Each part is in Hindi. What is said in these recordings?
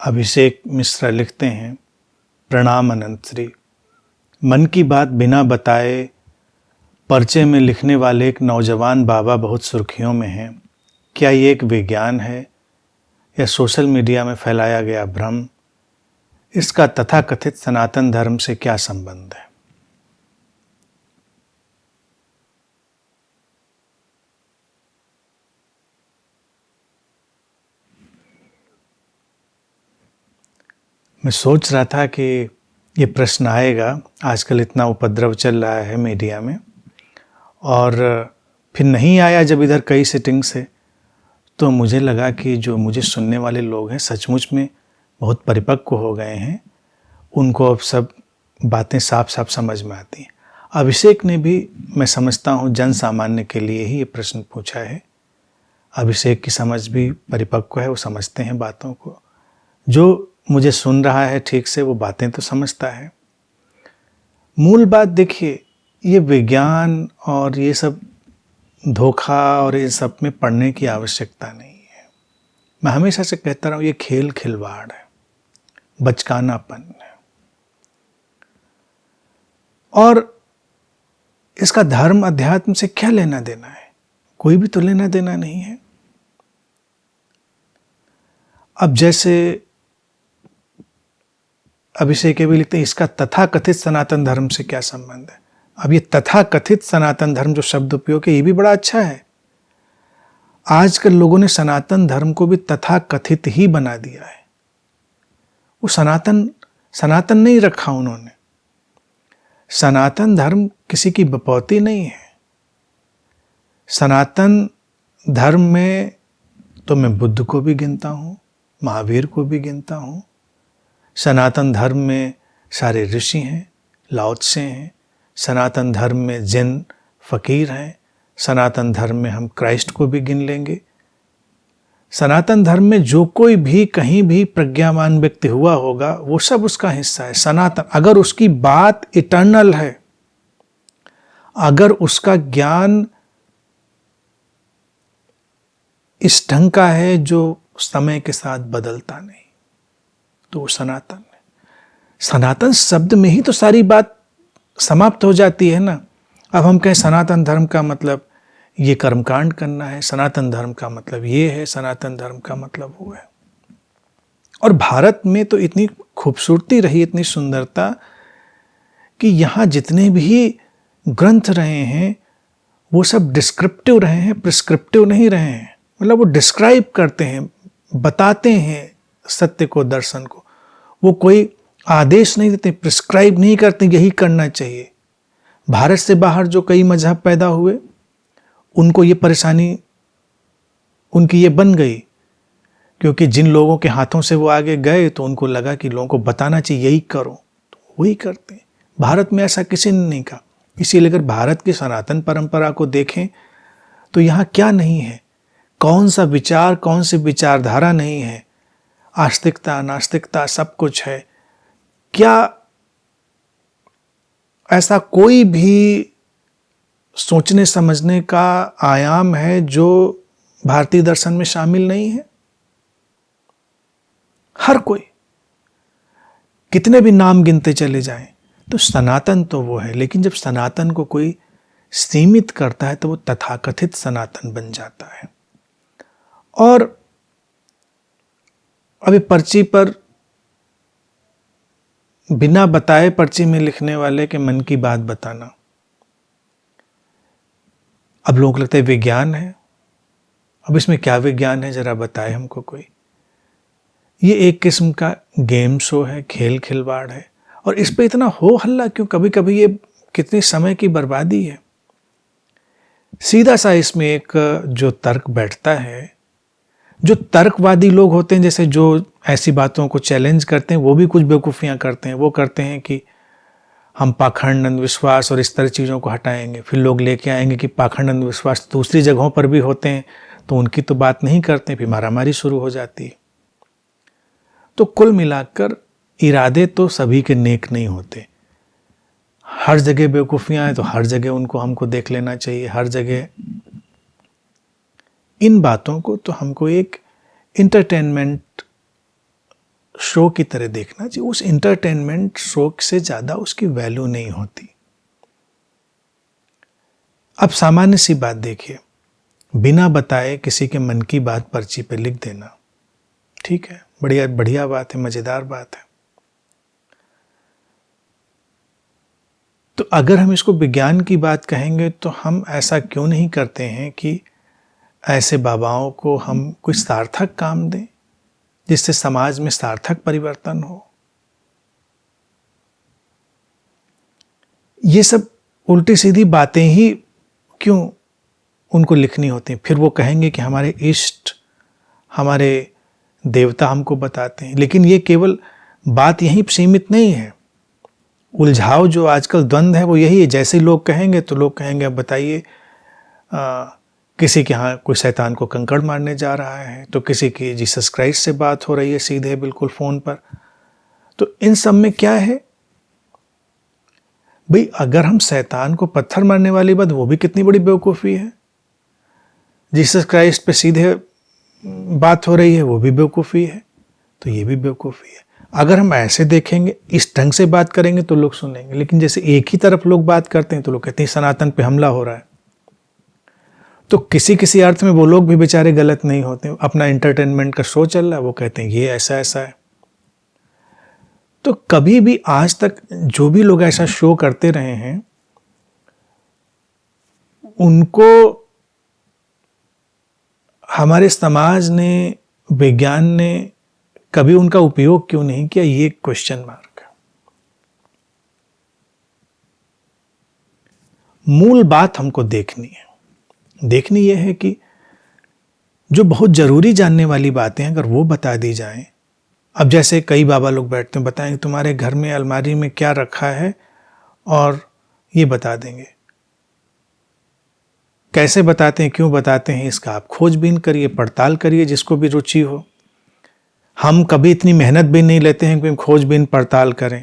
अभिषेक मिश्रा लिखते हैं, प्रणाम अनंत श्री। मन की बात बिना बताए पर्चे में लिखने वाले एक नौजवान बाबा बहुत सुर्खियों में हैं। क्या ये एक विज्ञान है या सोशल मीडिया में फैलाया गया भ्रम? इसका तथाकथित सनातन धर्म से क्या संबंध है? मैं सोच रहा था कि ये प्रश्न आएगा। आजकल इतना उपद्रव चल रहा है मीडिया में, और फिर नहीं आया जब इधर कई सेटिंग से, तो मुझे लगा कि जो मुझे सुनने वाले लोग हैं सचमुच में बहुत परिपक्व हो गए हैं, उनको अब सब बातें साफ साफ समझ में आती हैं। अभिषेक ने भी, मैं समझता हूँ, जन सामान्य के लिए ही ये प्रश्न पूछा है। अभिषेक की समझ भी परिपक्व है, वो समझते हैं बातों को। जो मुझे सुन रहा है ठीक से, वो बातें तो समझता है। मूल बात देखिए, ये विज्ञान और ये सब धोखा और ये सब में पढ़ने की आवश्यकता नहीं है। मैं हमेशा से कहता रहा हूँ, ये खेल खिलवाड़ है, बचकानापन है, और इसका धर्म अध्यात्म से क्या लेना देना है? कोई भी तो लेना देना नहीं है। अब जैसे अभिषेक भी लिखते हैं, इसका तथाकथित सनातन धर्म से क्या संबंध है? अब ये तथाकथित सनातन धर्म जो शब्द उपयोग है, ये भी बड़ा अच्छा है। आजकल लोगों ने सनातन धर्म को भी तथाकथित ही बना दिया है। वो सनातन नहीं रखा उन्होंने। सनातन धर्म किसी की बपौती नहीं है। सनातन धर्म में तो मैं बुद्ध को भी गिनता हूँ, महावीर को भी गिनता हूँ। सनातन धर्म में सारे ऋषि हैं, लाओ त्से हैं। सनातन धर्म में जैन फकीर हैं। सनातन धर्म में हम क्राइस्ट को भी गिन लेंगे। सनातन धर्म में जो कोई भी कहीं भी प्रज्ञावान व्यक्ति हुआ होगा, वो सब उसका हिस्सा है। सनातन, अगर उसकी बात इटर्नल है, अगर उसका ज्ञान इस ढंग का है जो समय के साथ बदलता नहीं, तो वो सनातन है। सनातन शब्द में ही तो सारी बात समाप्त हो जाती है ना। अब हम कहें सनातन धर्म का मतलब ये कर्मकांड करना है, सनातन धर्म का मतलब ये है, सनातन धर्म का मतलब वो है। और भारत में तो इतनी खूबसूरती रही, इतनी सुंदरता, कि यहाँ जितने भी ग्रंथ रहे हैं वो सब डिस्क्रिप्टिव रहे हैं, प्रिस्क्रिप्टिव नहीं रहे हैं। मतलब वो डिस्क्राइब करते हैं, बताते हैं सत्य को, दर्शन को। वो कोई आदेश नहीं देते, प्रिस्क्राइब नहीं करते यही करना चाहिए। भारत से बाहर जो कई मजहब पैदा हुए, उनको ये परेशानी उनकी ये बन गई, क्योंकि जिन लोगों के हाथों से वो आगे गए तो उनको लगा कि लोगों को बताना चाहिए यही करो, तो वही करते हैं। भारत में ऐसा किसी ने नहीं कहा। इसीलिए अगर भारत की सनातन परंपरा को देखें तो यहाँ क्या नहीं है, कौन सा विचार, कौन सी विचारधारा नहीं है। आस्तिकता, नास्तिकता सब कुछ है। क्या ऐसा कोई भी सोचने समझने का आयाम है जो भारतीय दर्शन में शामिल नहीं है? हर कोई, कितने भी नाम गिनते चले जाएं, तो सनातन तो वो है। लेकिन जब सनातन को कोई सीमित करता है तो वो तथाकथित सनातन बन जाता है। और अभी पर्ची पर बिना बताए पर्ची में लिखने वाले के मन की बात बताना, अब लोगों को लगता है विज्ञान है। अब इसमें क्या विज्ञान है, जरा बताए हमको कोई। ये एक किस्म का गेम शो है, खेल खिलवाड़ है। और इस पे इतना हो हल्ला क्यों? कभी कभी ये कितनी समय की बर्बादी है। सीधा सा इसमें एक जो तर्क बैठता है, जो तर्कवादी लोग होते हैं, जैसे जो ऐसी बातों को चैलेंज करते हैं, वो भी कुछ बेवकूफ़ियाँ करते हैं। वो करते हैं कि हम पाखंड अंधविश्वास और इस तरह चीज़ों को हटाएंगे। फिर लोग लेके आएंगे कि पाखंड अंधविश्वास दूसरी जगहों पर भी होते हैं, तो उनकी तो बात नहीं करते, फिर मारामारी शुरू हो जाती है। तो कुल मिलाकर इरादे तो सभी के नेक नहीं होते। हर जगह बेवकूफ़ियाँ हैं तो हर जगह उनको हमको देख लेना चाहिए। हर जगह इन बातों को तो हमको एक इंटरटेनमेंट शो की तरह देखना चाहिए। उस इंटरटेनमेंट शो से ज़्यादा उसकी वैल्यू नहीं होती। अब सामान्य सी बात देखिए, बिना बताए किसी के मन की बात पर्ची पे लिख देना, ठीक है, बढ़िया बढ़िया बात है, मज़ेदार बात है। तो अगर हम इसको विज्ञान की बात कहेंगे तो हम ऐसा क्यों नहीं करते हैं कि ऐसे बाबाओं को हम कुछ सार्थक काम दें जिससे समाज में सार्थक परिवर्तन हो। ये सब उल्टी सीधी बातें ही क्यों उनको लिखनी होती हैं? फिर वो कहेंगे कि हमारे इष्ट, हमारे देवता हमको बताते हैं। लेकिन ये केवल बात यहीं सीमित नहीं है। उलझाव जो आजकल द्वंद्व है वो यही है। जैसे लोग कहेंगे तो लोग कहेंगे अब बताइए, किसी के यहाँ कोई शैतान को कंकड़ मारने जा रहा है, तो किसी की जीसस क्राइस्ट से बात हो रही है सीधे बिल्कुल फ़ोन पर। तो इन सब में क्या है भाई? अगर हम शैतान को पत्थर मारने वाली बात, वो भी कितनी बड़ी बेवकूफ़ी है। जीसस क्राइस्ट पे सीधे बात हो रही है, वो भी बेवकूफ़ी है। तो ये भी बेवकूफ़ी है। अगर हम ऐसे देखेंगे, इस ढंग से बात करेंगे तो लोग सुनेंगे। लेकिन जैसे एक ही तरफ लोग बात करते हैं तो लोग कहते हैं सनातन पे हमला हो रहा है। तो किसी किसी अर्थ में वो लोग भी बेचारे गलत नहीं होते। अपना एंटरटेनमेंट का शो चल रहा है, वो कहते हैं ये ऐसा ऐसा है। तो कभी भी आज तक जो भी लोग ऐसा शो करते रहे हैं, उनको हमारे समाज ने, विज्ञान ने कभी उनका उपयोग क्यों नहीं किया, ये क्वेश्चन मार्क है। मूल बात हमको देखनी है। देखनी यह है कि जो बहुत जरूरी जानने वाली बातें अगर वो बता दी जाएं। अब जैसे कई बाबा लोग बैठते हैं, बताएंगे तुम्हारे घर में अलमारी में क्या रखा है और ये बता देंगे। कैसे बताते हैं, क्यों बताते हैं, इसका आप खोजबीन करिए, पड़ताल करिए, जिसको भी रुचि हो। हम कभी इतनी मेहनत भी नहीं लेते हैं कि हम खोजबीन पड़ताल करें।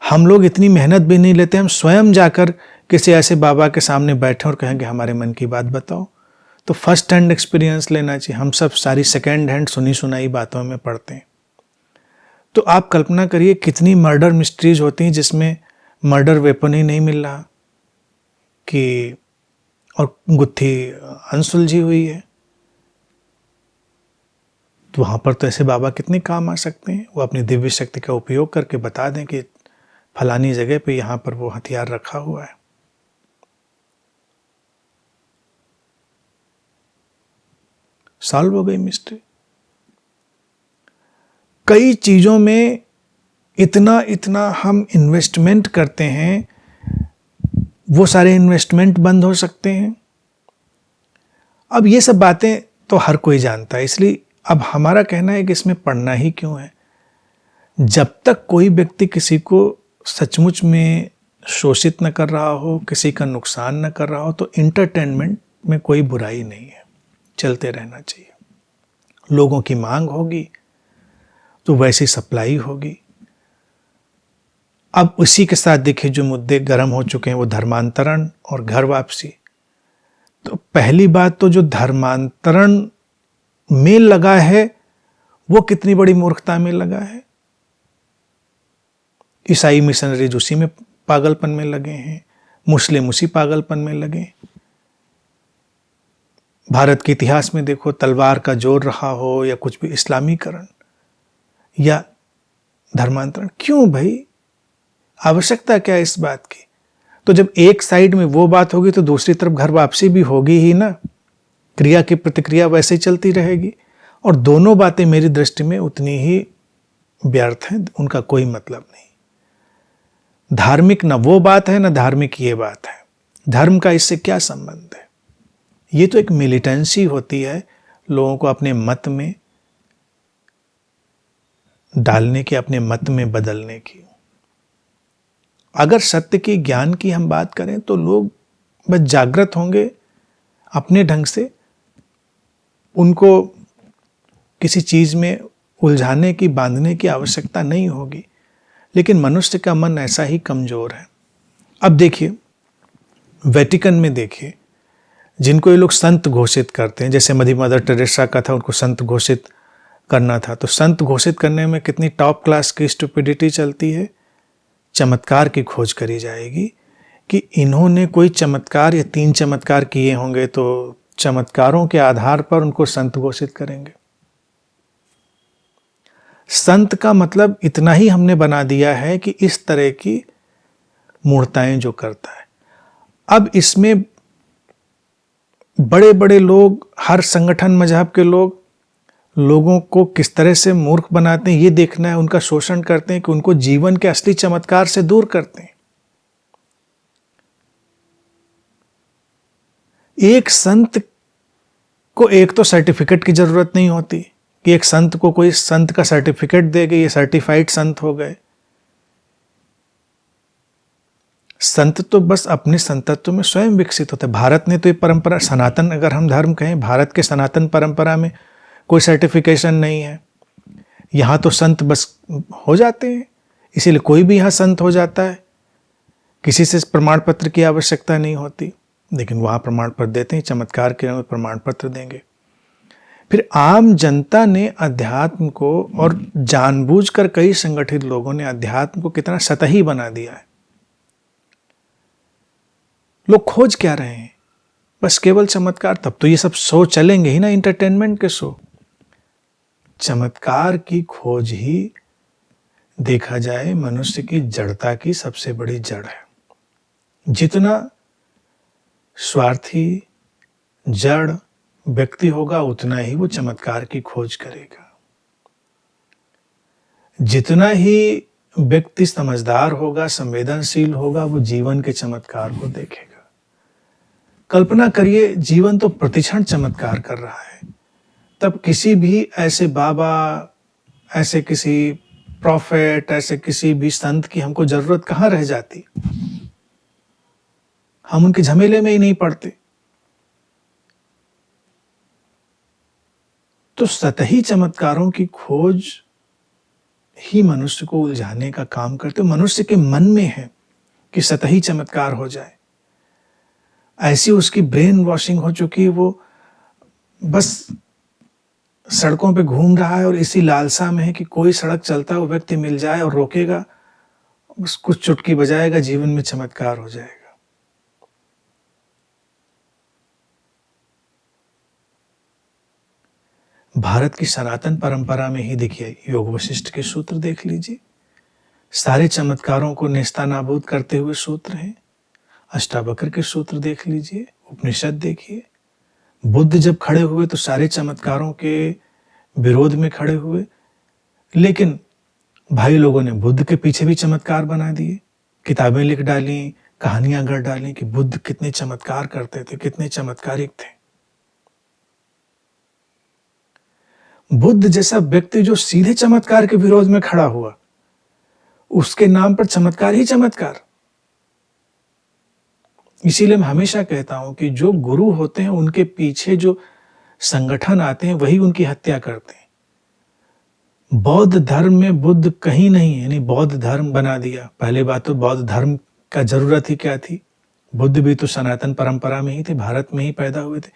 हम लोग इतनी मेहनत भी नहीं लेते, हम स्वयं जाकर किसी ऐसे बाबा के सामने बैठे और कहेंगे हमारे मन की बात बताओ। तो फर्स्ट हैंड एक्सपीरियंस लेना चाहिए। हम सब सारी सेकेंड हैंड सुनी सुनाई बातों में पढ़ते हैं। तो आप कल्पना करिए कितनी मर्डर मिस्ट्रीज होती हैं जिसमें मर्डर वेपन ही नहीं मिल रहा कि, और गुत्थी अनसुलझी हुई है। तो वहाँ पर तो ऐसे बाबा कितने काम आ सकते हैं। वो अपनी दिव्य शक्ति का उपयोग करके बता दें कि फलानी जगह पे यहाँ पर वो हथियार रखा हुआ है। सॉल्व हो गई मिस्ट्री। कई चीज़ों में इतना इतना हम इन्वेस्टमेंट करते हैं, वो सारे इन्वेस्टमेंट बंद हो सकते हैं। अब ये सब बातें तो हर कोई जानता है, इसलिए अब हमारा कहना है कि इसमें पढ़ना ही क्यों है। जब तक कोई व्यक्ति किसी को सचमुच में शोषित न कर रहा हो, किसी का नुकसान न कर रहा हो, तो इंटरटेनमेंट में कोई बुराई नहीं है, चलते रहना चाहिए। लोगों की मांग होगी तो वैसी सप्लाई होगी। अब उसी के साथ देखिए जो मुद्दे गर्म हो चुके हैं, वो धर्मांतरण और घर वापसी। तो पहली बात तो जो धर्मांतरण में लगा है वो कितनी बड़ी मूर्खता में लगा है। ईसाई मिशनरीज उसी में पागलपन में लगे हैं, मुस्लिम उसी पागलपन में लगे। भारत के इतिहास में देखो, तलवार का जोर रहा हो या कुछ भी, इस्लामीकरण या धर्मांतरण, क्यों भाई? आवश्यकता क्या है इस बात की? तो जब एक साइड में वो बात होगी तो दूसरी तरफ घर वापसी भी होगी ही ना। क्रिया की प्रतिक्रिया वैसे ही चलती रहेगी। और दोनों बातें मेरी दृष्टि में उतनी ही व्यर्थ हैं, उनका कोई मतलब नहीं। धार्मिक ना वो बात है, ना धार्मिक ये बात है। धर्म का इससे क्या संबंध है? ये तो एक मिलिटेंसी होती है लोगों को अपने मत में डालने की, अपने मत में बदलने की। अगर सत्य की, ज्ञान की हम बात करें तो लोग बस जागृत होंगे अपने ढंग से। उनको किसी चीज में उलझाने की, बांधने की आवश्यकता नहीं होगी। लेकिन मनुष्य का मन ऐसा ही कमजोर है। अब देखिए वेटिकन में देखिए, जिनको ये लोग संत घोषित करते हैं, जैसे मदर टेरेसा का था, उनको संत घोषित करना था। तो संत घोषित करने में कितनी टॉप क्लास की स्टुपिडिटी चलती है। चमत्कार की खोज करी जाएगी कि इन्होंने कोई चमत्कार या 3 चमत्कार किए होंगे, तो चमत्कारों के आधार पर उनको संत घोषित करेंगे। संत का मतलब इतना ही हमने बना दिया है कि इस तरह की मूर्ताएं जो करता है। अब इसमें बड़े बड़े लोग, हर संगठन मजहब के लोग लोगों को किस तरह से मूर्ख बनाते हैं ये देखना है, उनका शोषण करते हैं कि उनको जीवन के असली चमत्कार से दूर करते हैं। एक संत को एक तो सर्टिफिकेट की जरूरत नहीं होती कि एक संत को कोई संत का सर्टिफिकेट देगा, ये सर्टिफाइड संत हो गए। संत तो बस अपने संतत्व में स्वयं विकसित होते हैं। भारत ने तो ये परंपरा, सनातन अगर हम धर्म कहें, भारत के सनातन परंपरा में कोई सर्टिफिकेशन नहीं है। यहाँ तो संत बस हो जाते हैं, इसीलिए कोई भी यहाँ संत हो जाता है, किसी से प्रमाण पत्र की आवश्यकता नहीं होती। लेकिन वहाँ प्रमाण पत्र देते हैं, चमत्कार के प्रमाण पत्र देंगे। फिर आम जनता ने अध्यात्म को, और जानबूझकर कई संगठित लोगों ने अध्यात्म को कितना सतही बना दिया है। लोग खोज क्या रहे हैं? बस केवल चमत्कार। तब तो ये सब शो चलेंगे ही ना, एंटरटेनमेंट के शो। चमत्कार की खोज ही देखा जाए मनुष्य की जड़ता की सबसे बड़ी जड़ है। जितना स्वार्थी जड़ व्यक्ति होगा उतना ही वो चमत्कार की खोज करेगा। जितना ही व्यक्ति समझदार होगा, संवेदनशील होगा, वो जीवन के चमत्कार को देखेगा। कल्पना करिए, जीवन तो प्रतिक्षण चमत्कार कर रहा है, तब किसी भी ऐसे बाबा, ऐसे किसी प्रॉफेट, ऐसे किसी भी संत की हमको जरूरत कहाँ रह जाती? हम उनके झमेले में ही नहीं पड़ते। तो सतही चमत्कारों की खोज ही मनुष्य को उलझाने का काम करते। मनुष्य के मन में है कि सतही चमत्कार हो जाए। ऐसी उसकी ब्रेन वॉशिंग हो चुकी है, वो बस सड़कों पे घूम रहा है और इसी लालसा में है कि कोई सड़क चलता हुआ व्यक्ति मिल जाए और रोकेगा, बस कुछ चुटकी बजाएगा, जीवन में चमत्कार हो जाएगा। भारत की सनातन परंपरा में ही देखिए, योग वशिष्ठ के सूत्र देख लीजिए, सारे चमत्कारों को नेस्तानाबूद करते हुए सूत्र हैं। अष्टावक्र के सूत्र देख लीजिए, उपनिषद देखिए। बुद्ध जब खड़े हुए तो सारे चमत्कारों के विरोध में खड़े हुए, लेकिन भाई लोगों ने बुद्ध के पीछे भी चमत्कार बना दिए, किताबें लिख डाली, कहानियां गढ़ डाली कि बुद्ध कितने चमत्कार करते थे, कितने चमत्कारिक थे। बुद्ध जैसा व्यक्ति जो सीधे चमत्कार के विरोध में खड़ा हुआ, उसके नाम पर चमत्कार ही चमत्कार। इसीलिए मैं हमेशा कहता हूं कि जो गुरु होते हैं उनके पीछे जो संगठन आते हैं वही उनकी हत्या करते हैं। बौद्ध धर्म में बुद्ध कहीं नहीं, यानी बौद्ध धर्म बना दिया। पहले बात तो बौद्ध धर्म का जरूरत ही क्या थी? बुद्ध भी तो सनातन परंपरा में ही थे, भारत में ही पैदा हुए थे,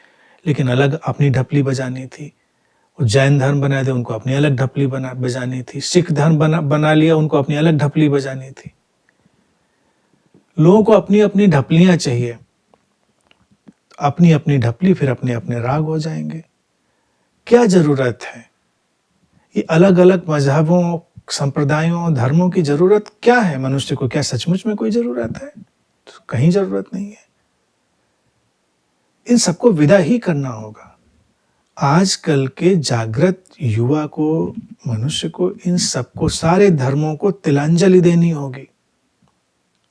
लेकिन अलग अपनी ढपली बजानी थी। जैन धर्म बना दिया, उनको अपनी अलग ढपली बजानी थी। सिख धर्म बना लिया, उनको अपनी अलग ढपली बजानी थी। लोगों को अपनी अपनी ढपलियां चाहिए, अपनी अपनी ढपली, फिर अपने अपने राग हो जाएंगे। क्या जरूरत है ये अलग अलग मजहबों, संप्रदायों, धर्मों की जरूरत क्या है मनुष्य को? क्या सचमुच में कोई जरूरत है? तो कहीं जरूरत नहीं है। इन सबको विदा ही करना होगा। आजकल के जागृत युवा को, मनुष्य को इन सबको, सारे धर्मों को तिलांजलि देनी होगी,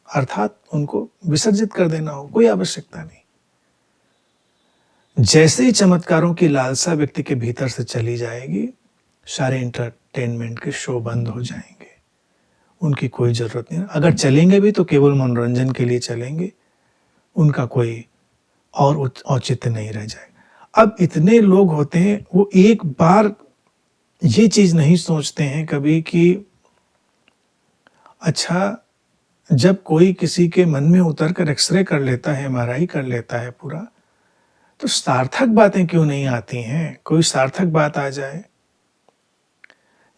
अर्थात उनको विसर्जित कर देना हो, कोई आवश्यकता नहीं। जैसे ही चमत्कारों की लालसा व्यक्ति के भीतर से चली जाएगी, सारे एंटरटेनमेंट के शो बंद हो जाएंगे, उनकी कोई जरूरत नहीं। अगर चलेंगे भी तो केवल मनोरंजन के लिए चलेंगे, उनका कोई और औचित्य नहीं रह जाएगा। अब इतने लोग होते हैं, वो एक बार ये चीज नहीं सोचते हैं कभी कि अच्छा, जब कोई किसी के मन में उतर कर एक्सरे कर लेता है, एमआरआई कर लेता है पूरा, तो सार्थक बातें क्यों नहीं आती हैं? कोई सार्थक बात आ जाए।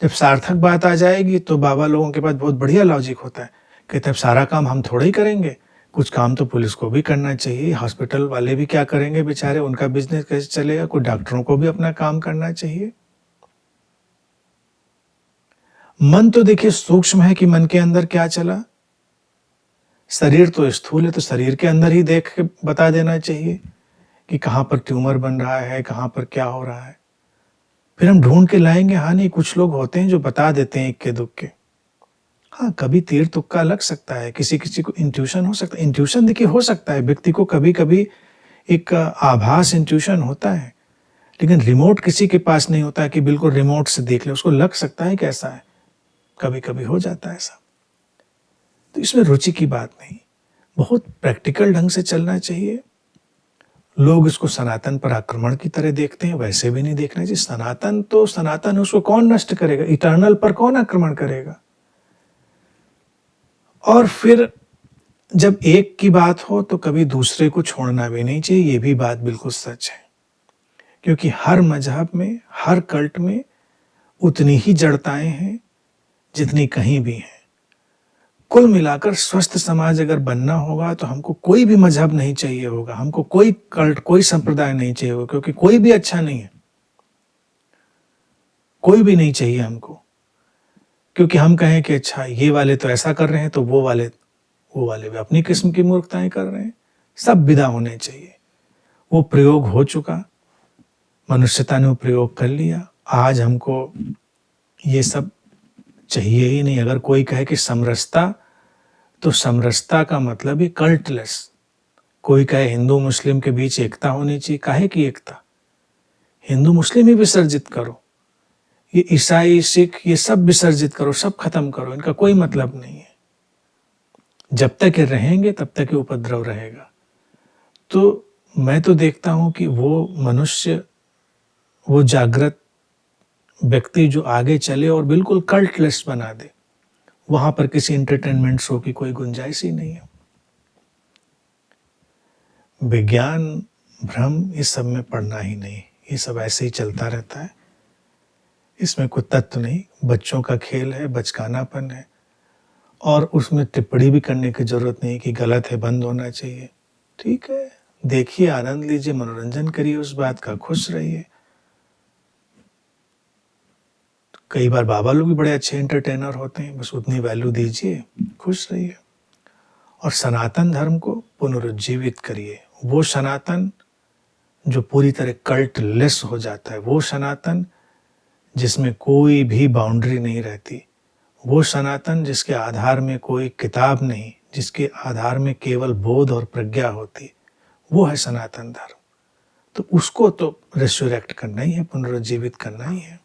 जब सार्थक बात आ जाएगी तो बाबा लोगों के पास बहुत बढ़िया लॉजिक होता है, कहते हैं सारा काम हम थोड़ा ही करेंगे, कुछ काम तो पुलिस को भी करना चाहिए, हॉस्पिटल वाले भी क्या करेंगे बेचारे, उनका बिजनेस कैसे चलेगा, कोई डॉक्टरों को भी अपना काम करना चाहिए। मन तो देखिए सूक्ष्म है कि मन के अंदर क्या चला, शरीर तो स्थूल है तो शरीर के अंदर ही देख के बता देना चाहिए कि कहाँ पर ट्यूमर बन रहा है, कहाँ पर क्या हो रहा है। फिर हम ढूंढ के लाएंगे, हाँ नहीं, कुछ लोग होते हैं जो बता देते हैं इक्के दुक्के। हाँ, कभी तीर तुक्का लग सकता है, किसी किसी को इंट्यूशन हो सकता है। इंट्यूशन देखिए हो सकता है, व्यक्ति को कभी कभी एक आभास इंट्यूशन होता है, लेकिन रिमोट किसी के पास नहीं होता है कि बिल्कुल रिमोट से देख ले, उसको लग सकता है कैसा है, कभी कभी हो जाता है ऐसा। तो इसमें रुचि की बात नहीं, बहुत प्रैक्टिकल ढंग से चलना चाहिए। लोग इसको सनातन पर आक्रमण की तरह देखते हैं, वैसे भी नहीं देखना चाहिए। सनातन तो सनातन, उसको कौन नष्ट करेगा, इटर्नल पर कौन आक्रमण करेगा। और फिर जब एक की बात हो तो कभी दूसरे को छोड़ना भी नहीं चाहिए, ये भी बात बिल्कुल सच है। क्योंकि हर मजहब में, हर कल्ट में उतनी ही जड़ताएं हैं जितनी कहीं भी हैं। कुल मिलाकर स्वस्थ समाज अगर बनना होगा तो हमको कोई भी मजहब नहीं चाहिए होगा, हमको कोई कल्ट, कोई संप्रदाय नहीं चाहिए होगा, क्योंकि कोई भी अच्छा नहीं है, कोई भी नहीं चाहिए हमको। क्योंकि हम कहें कि अच्छा ये वाले तो ऐसा कर रहे हैं तो वो वाले भी अपनी किस्म की मूर्खताएं कर रहे हैं। सब विदा होने चाहिए। वो प्रयोग हो चुका, मनुष्यता ने वो प्रयोग कर लिया, आज हमको ये सब चाहिए ही नहीं। अगर कोई कहे कि समरसता, तो समरसता का मतलब ही कल्टलेस। कोई कहे हिंदू मुस्लिम के बीच एकता होनी चाहिए, काहे की एकता, हिंदू मुस्लिम ही विसर्जित करो, ये ईसाई सिख ये सब विसर्जित करो, सब खत्म करो, इनका कोई मतलब नहीं है। जब तक ये रहेंगे तब तक ये उपद्रव रहेगा। तो मैं तो देखता हूं कि वो मनुष्य, वो जागृत व्यक्ति जो आगे चले और बिल्कुल कल्टलेस बना दे, वहां पर किसी एंटरटेनमेंट शो की कोई गुंजाइश ही नहीं है। विज्ञान भ्रम इस सब में पड़ना ही नहीं, ये सब ऐसे ही चलता रहता है, इसमें कोई तत्व नहीं। बच्चों का खेल है, बचकानापन है, और उसमें टिप्पणी भी करने की जरूरत नहीं कि गलत है, बंद होना चाहिए। ठीक है, देखिए, आनंद लीजिए, मनोरंजन करिए, उस बात का खुश रहिए। कई बार बाबा लोग भी बड़े अच्छे एंटरटेनर होते हैं, बस उतनी वैल्यू दीजिए, खुश रहिए। और सनातन धर्म को पुनरुज्जीवित करिए। वो सनातन जो पूरी तरह कल्टलेस हो जाता है, वो सनातन जिसमें कोई भी बाउंड्री नहीं रहती, वो सनातन जिसके आधार में कोई किताब नहीं, जिसके आधार में केवल बोध और प्रज्ञा होती, वो है सनातन धर्म। तो उसको तो रिसरेक्ट करना ही है, पुनरुज्जीवित करना ही है।